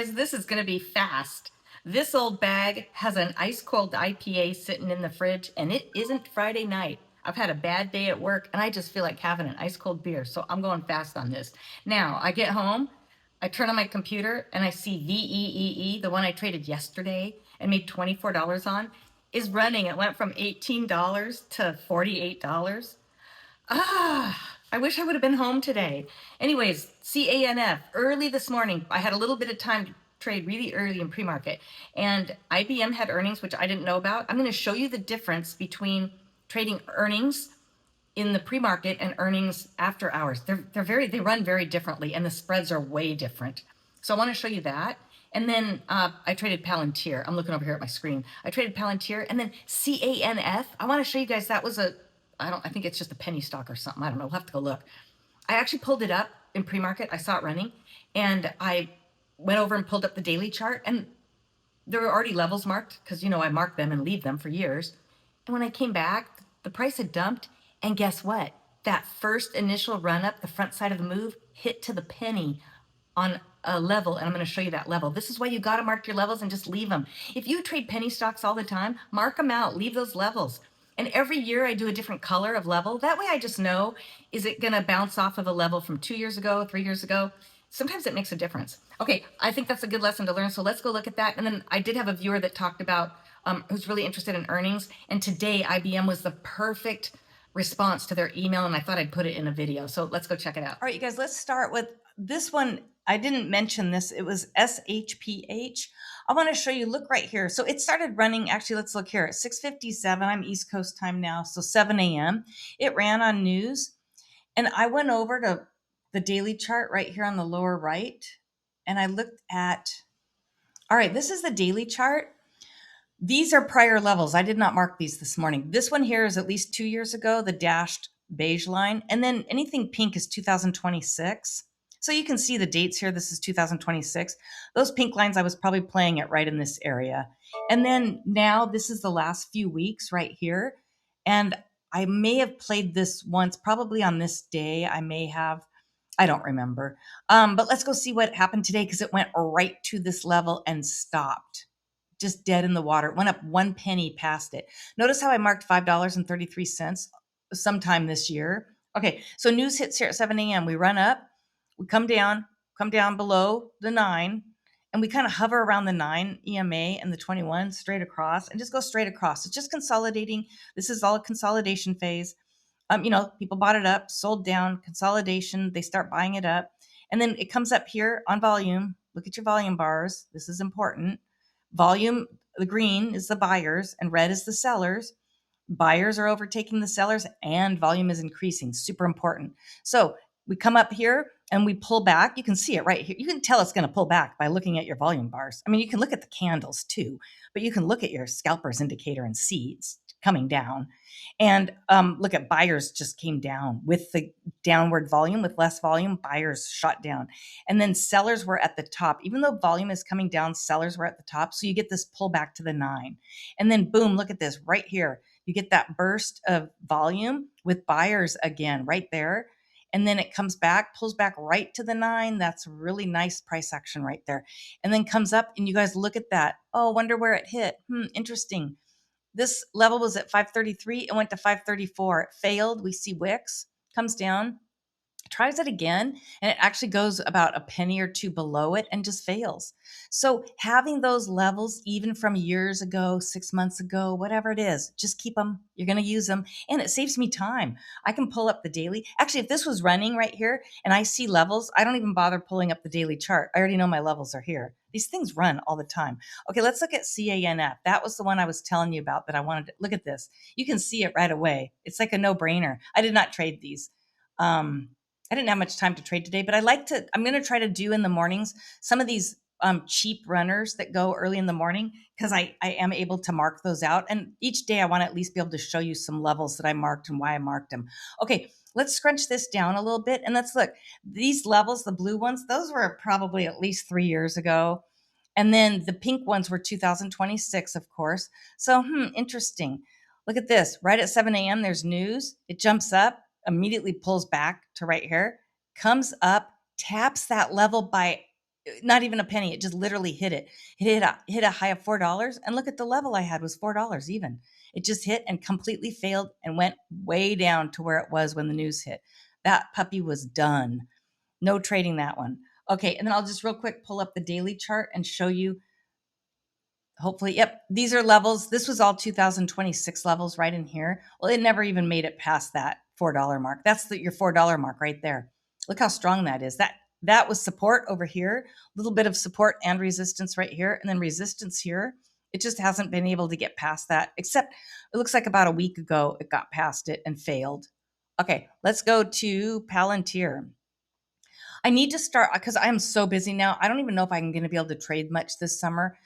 guys, this is going to be fast. This old bag has an ice cold IPA sitting in the fridge, and it isn't Friday night. I've had a bad day at work, and I just feel like having an ice cold beer, so I'm going fast on this. Now, I get home, I turn on my computer, and I see VEEE, the one I traded yesterday and made $24 on, is running. It went from $18 to $48. I wish I would have been home today. Anyways, CANF, early this morning, I had a little bit of time to trade really early in pre-market, and IBM had earnings, which I didn't know about. I'm going to show you the difference between trading earnings in the pre-market and earnings after hours. They run very differently, and the spreads are way different. So I want to show you that. And then I traded Palantir. I'm looking over here at my screen. I traded Palantir, and then CANF. I want to show you guys that was I think it's just a penny stock or something. I don't know. We'll have to go look. I actually pulled it up in pre-market. I saw it running, and I went over and pulled up the daily chart, and there were already levels marked because, I mark them and leave them for years. And when I came back, the price had dumped, and guess what? That first initial run up, the front side of the move, hit to the penny on a level, and I'm going to show you that level. This is why you got to mark your levels and just leave them. If you trade penny stocks all the time, mark them out, leave those levels. And every year I do a different color of level. That way I just know, is it going to bounce off of a level from 2 years ago, 3 years ago? Sometimes it makes a difference. Okay, I think that's a good lesson to learn. So let's go look at that. And then I did have a viewer that talked about, who's really interested in earnings. And today IBM was the perfect response to their email, and I thought I'd put it in a video. So let's go check it out. All right, you guys, let's start with this one. I didn't mention this. It was SHPH. I want to show you, look right here. So it started running, actually, let's look here at 6:57. I'm East Coast time now, so 7 a.m. It ran on news. And I went over to the daily chart right here on the lower right. And I looked at, all right, this is the daily chart. These are prior levels. I did not mark these this morning. This one here is at least 2 years ago, the dashed beige line. And then anything pink is 2026. So you can see the dates here. This is 2026. Those pink lines, I was probably playing it right in this area. And then now this is the last few weeks right here. And I may have played this once, probably on this day. I don't remember. But let's go see what happened today, because it went right to this level and stopped. Just dead in the water. It went up 1 penny past it. Notice how I marked $5.33 sometime this year. Okay, so news hits here at 7 a.m. We run up, we come down below the 9, and we kind of hover around the 9 EMA and the 21 straight across, and just go straight across. It's just consolidating. This is all a consolidation phase. People bought it up, sold down, consolidation. They start buying it up, and then it comes up here on volume. Look at your volume bars. This is important. Volume, the green is the buyers and red is the sellers. Buyers are overtaking the sellers and volume is increasing. Super important. So we come up here and we pull back. You can see it right here. You can tell it's going to pull back by looking at your volume bars. I mean, you can look at the candles too, but you can look at your scalpers indicator and see it's coming down. And look at buyers just came down with the downward volume. With less volume, buyers shot down. And then sellers were at the top. Even though volume is coming down, sellers were at the top. So you get this pullback to the 9. And then boom, look at this right here. You get that burst of volume with buyers again right there. And then it comes back, pulls back right to the 9. That's really nice price action right there. And then comes up, and you guys look at that. Oh, wonder where it hit. Interesting. This level was at 533. It went to 534. It failed. We see wicks, comes down, tries it again, and it actually goes about a penny or two below it and just fails. So having those levels, even from years ago, 6 months ago, whatever it is, just keep them. You're going to use them, and it saves me time. I can pull up the daily. Actually, if this was running right here and I see levels, I don't even bother pulling up the daily chart. I already know my levels are here. These things run all the time. Okay, let's look at CANF. That was the one I was telling you about that I wanted to look at this. You can see it right away. It's like a no-brainer. I did not trade these. I didn't have much time to trade today, but I'm going to try to do in the mornings some of these cheap runners that go early in the morning, because I am able to mark those out. And each day I want to at least be able to show you some levels that I marked and why I marked them. Okay, let's scrunch this down a little bit and let's look. These levels, the blue ones, those were probably at least 3 years ago. And then the pink ones were 2026, of course. So, interesting. Look at this. Right at 7 a.m., there's news. It jumps up, immediately pulls back to right here, comes up, taps that level by not even a penny. It just literally hit it. It hit a high of $4. And look at the level I had was $4 even. It just hit and completely failed and went way down to where it was when the news hit. That puppy was done. No trading that one. Okay, and then I'll just real quick pull up the daily chart and show you. Hopefully, yep, these are levels. This was all 2026 levels right in here. Well, it never even made it past that $4 mark. That's your $4 mark right there. Look how strong that is. That was support over here, a little bit of support and resistance right here, and then resistance here. It just hasn't been able to get past that, except it looks like about a week ago it got past it and failed. Okay, let's go to Palantir. I need to start because I am so busy now. I don't even know if I'm going to be able to trade much this summer.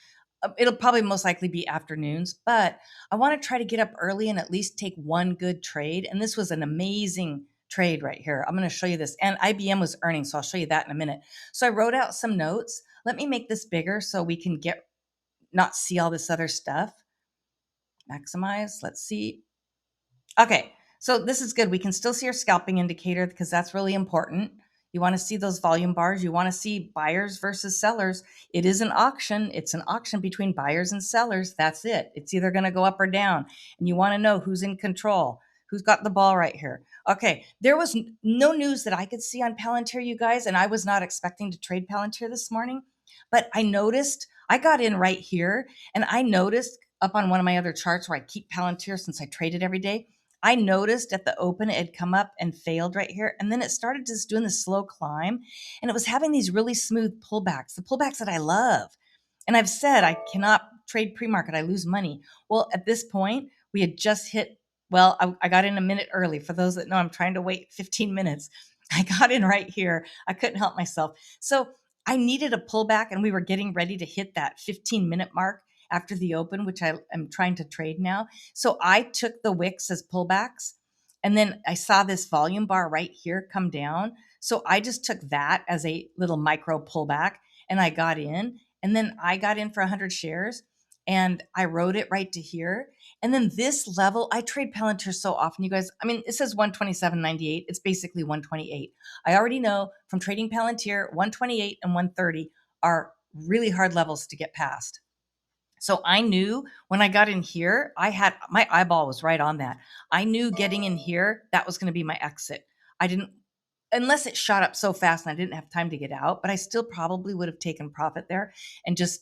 It'll probably most likely be afternoons, but I want to try to get up early and at least take one good trade. And this was an amazing trade right here. I'm going to show you this. And IBM was earning, so I'll show you that in a minute. So I wrote out some notes. Let me make this bigger so we can not see all this other stuff. Maximize. Let's see. Okay, so this is good. We can still see our scalping indicator because that's really important. You want to see those volume bars. You want to see buyers versus sellers. It is an auction. It's an auction between buyers and sellers. That's it. It's either going to go up or down. And you want to know who's in control, who's got the ball right here. Okay, there was no news that I could see on Palantir, you guys, and I was not expecting to trade Palantir this morning. But I noticed, I got in right here, and I noticed up on one of my other charts where I keep Palantir since I trade it every day, I noticed at the open it had come up and failed right here. And then it started just doing this slow climb. And it was having these really smooth pullbacks, the pullbacks that I love. And I've said I cannot trade pre-market. I lose money. Well, at this point, we had just hit, well, I got in a minute early. For those that know, I'm trying to wait 15 minutes. I got in right here. I couldn't help myself. So I needed a pullback and we were getting ready to hit that 15-minute mark after the open, which I am trying to trade now. So I took the wicks as pullbacks, and then I saw this volume bar right here come down. So I just took that as a little micro pullback and I got in. And then I got in for 100 shares and I rode it right to here. And then this level, I trade Palantir so often, you guys. I mean, it says 127.98. It's basically 128. I already know from trading Palantir, 128 and 130 are really hard levels to get past. So I knew when I got in here, my eyeball was right on that. I knew getting in here, that was going to be my exit. I didn't, unless it shot up so fast and I didn't have time to get out, but I still probably would have taken profit there and just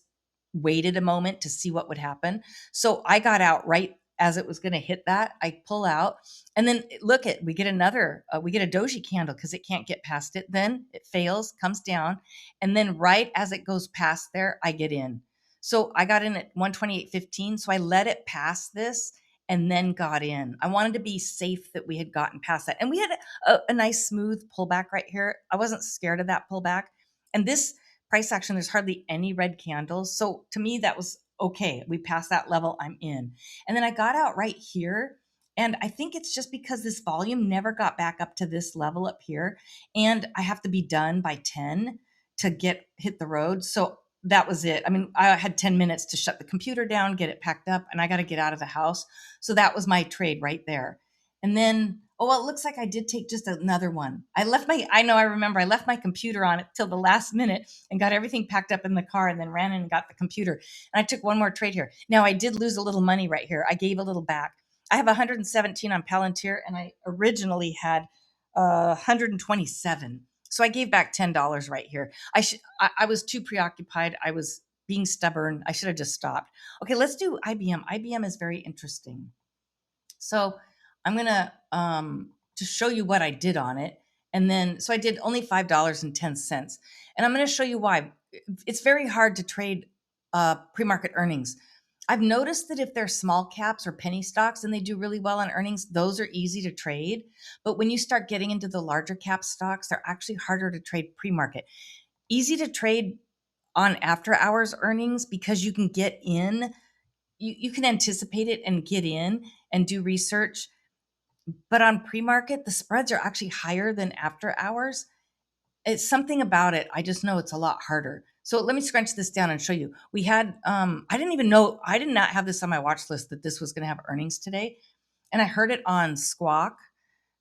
waited a moment to see what would happen. So I got out right as it was going to hit that. I pull out and then look we get we get a doji candle because it can't get past it. Then it fails, comes down. And then right as it goes past there, I get in. So I got in at 128.15. So I let it pass this and then got in. I wanted to be safe that we had gotten past that. And we had a nice smooth pullback right here. I wasn't scared of that pullback. And this price action, there's hardly any red candles. So to me, that was okay. We passed that level, I'm in. And then I got out right here. And I think it's just because this volume never got back up to this level up here. And I have to be done by 10 to hit the road. So that was it. I mean, I had 10 minutes to shut the computer down, get it packed up, and I got to get out of the house. So that was my trade right there. And then, oh, well, it looks like I did take just another one. I left my computer on it till the last minute and got everything packed up in the car and then ran in and got the computer. And I took one more trade here. Now I did lose a little money right here. I gave a little back. I have 117 on Palantir and I originally had 127. So I gave back $10 right here. I was too preoccupied. I was being stubborn. I should have just stopped. Okay, let's do IBM. IBM is very interesting. So I'm going to just show you what I did on it. And then, so I did only $5.10. And I'm going to show you why. It's very hard to trade pre-market earnings. I've noticed that if they're small caps or penny stocks and they do really well on earnings, those are easy to trade. But when you start getting into the larger cap stocks, they're actually harder to trade pre-market. Easy to trade on after hours earnings because you can get in, you can anticipate it and get in and do research. But on pre-market, the spreads are actually higher than after hours. It's something about it. I just know it's a lot harder. So let me scrunch this down and show you. We had, I did not have this on my watch list that this was going to have earnings today. And I heard it on Squawk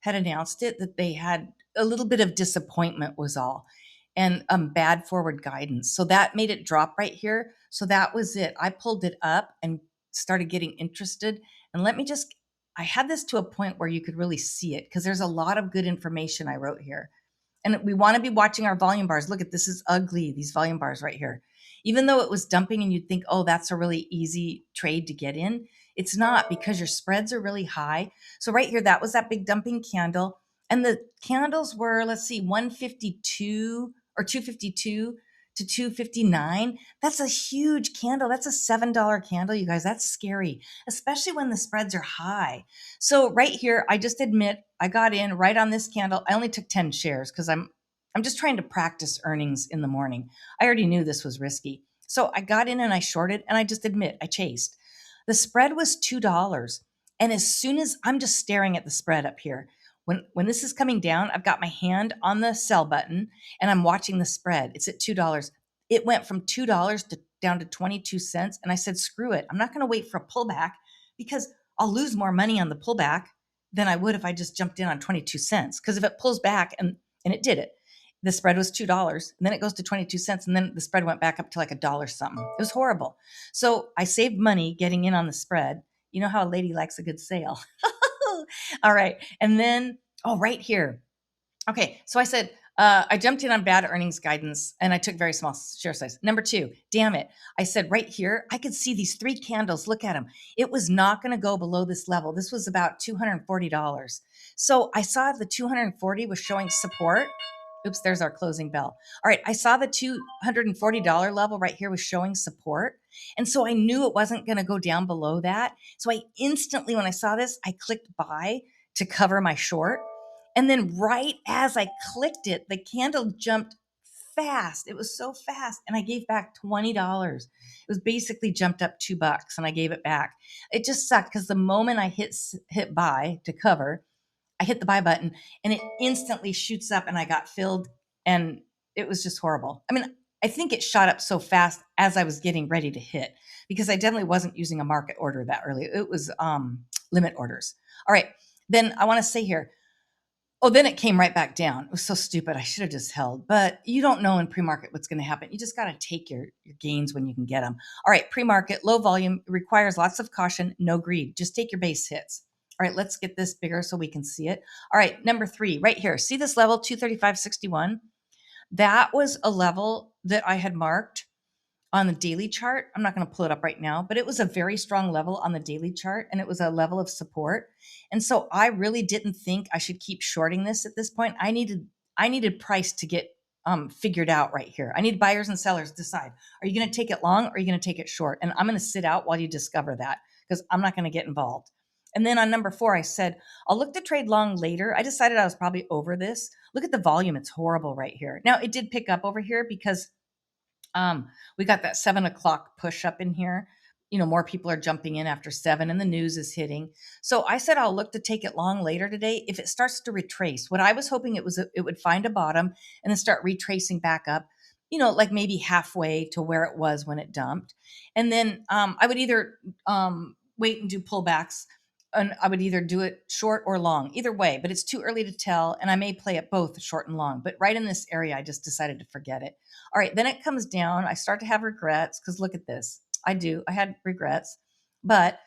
had announced it that they had a little bit of disappointment was all. and bad forward guidance. So that made it drop right here. So that was it. I pulled it up and started getting interested. And I had this to a point where you could really see it because there's a lot of good information I wrote here. And we want to be watching our volume bars. Look at this is ugly, these volume bars right here. Even though it was dumping and you'd think, oh, that's a really easy trade to get in, it's not because your spreads are really high. So right here, that was that big dumping candle. And the candles were, let's see, 152 or 252 to 259. That's a huge candle. That's a $7 candle, you guys. That's scary, especially when the spreads are high. So right here, I just admit I got in right on this candle. I only took 10 shares because I'm just trying to practice earnings in the morning. I already knew this was risky. So I got in and I shorted, and I just admit I chased. The spread was $2. And as soon as I'm just staring at the spread up here, when this is coming down, I've got my hand on the sell button and I'm watching the spread. It's at $2. It went from $2 to down to 22 cents. And I said, screw it. I'm not going to wait for a pullback because I'll lose more money on the pullback than I would if I just jumped in on 22 cents. Because if it pulls back, and it did it, the spread was $2, and then it goes to 22 cents, and then the spread went back up to like $1 something. It was horrible. So I saved money getting in on the spread. You know how a lady likes a good sale. All right. And then, oh, right here. Okay. So I said, I jumped in on bad earnings guidance and I took very small share size. Number two, damn it. I said right here, I could see these 3 candles. Look at them. It was not going to go below this level. This was about $240. So I saw the 240 was showing support. Oops, there's our closing bell. All right. I saw the $240 level right here was showing support. And so I knew it wasn't going to go down below that. So I instantly, when I saw this, I clicked buy to cover my short. And then right as I clicked it, the candle jumped fast. It was so fast. And I gave back $20. It was basically jumped up $2 and I gave it back. It just sucked because the moment I hit buy to cover, I hit the buy button and it instantly shoots up and I got filled and it was just horrible. I mean, I think it shot up so fast as I was getting ready to hit because I definitely wasn't using a market order that early. It was limit orders. All right. Then I want to say here, oh, then it came right back down. It was so stupid. I should have just held, but you don't know in pre-market what's going to happen. You just got to take your gains when you can get them. All right. Pre-market, low volume, requires lots of caution, no greed. Just take your base hits. All right, let's get this bigger so we can see it. All right, number 3, right here. See this level, 235.61? That was a level that I had marked on the daily chart. I'm not going to pull it up right now, but it was a very strong level on the daily chart, and it was a level of support. And so I really didn't think I should keep shorting this at this point. I needed price to get figured out right here. I need buyers and sellers to decide. Are you going to take it long or are you going to take it short? And I'm going to sit out while you discover that because I'm not going to get involved. And then on number 4, I said, I'll look to trade long later. I decided I was probably over this. Look at the volume. It's horrible right here. Now, it did pick up over here because we got that 7 o'clock push up in here. You know, more people are jumping in after 7 and the news is hitting. So I said, I'll look to take it long later today if it starts to retrace. What I was hoping it would find a bottom and then start retracing back up, you know, like maybe halfway to where it was when it dumped. And then I would either wait and do pullbacks, and I would either do it short or long, either way, but it's too early to tell. And I may play it both short and long, but right in this area, I just decided to forget it. All right. Then it comes down. I start to have regrets because look at this. I had regrets, but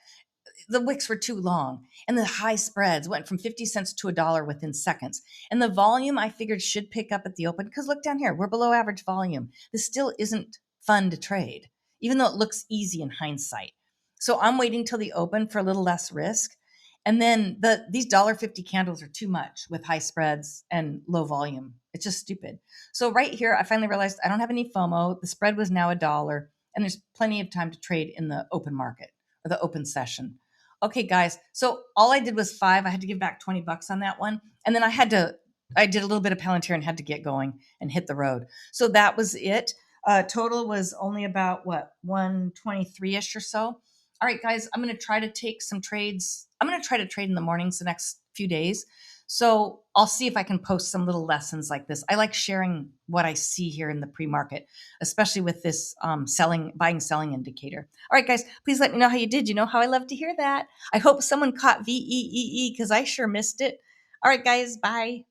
the wicks were too long and the high spreads went from 50 cents to $1 within seconds. And the volume I figured should pick up at the open because look down here, we're below average volume. This still isn't fun to trade, even though it looks easy in hindsight. So I'm waiting till the open for a little less risk. And then these $1.50 candles are too much with high spreads and low volume. It's just stupid. So right here, I finally realized I don't have any FOMO. The spread was now $1 and there's plenty of time to trade in the open market or the open session. Okay, guys. So all I did was 5. I had to give back $20 on that one. And then I did a little bit of Palantir and had to get going and hit the road. So that was it. Total was only about 123-ish or so. All right, guys, I'm going to try to take some trades. I'm going to try to trade in the mornings the next few days. So I'll see if I can post some little lessons like this. I like sharing what I see here in the pre-market, especially with this buying, selling indicator. All right, guys, please let me know how you did. You know how I love to hear that. I hope someone caught VEEE because I sure missed it. All right, guys, bye.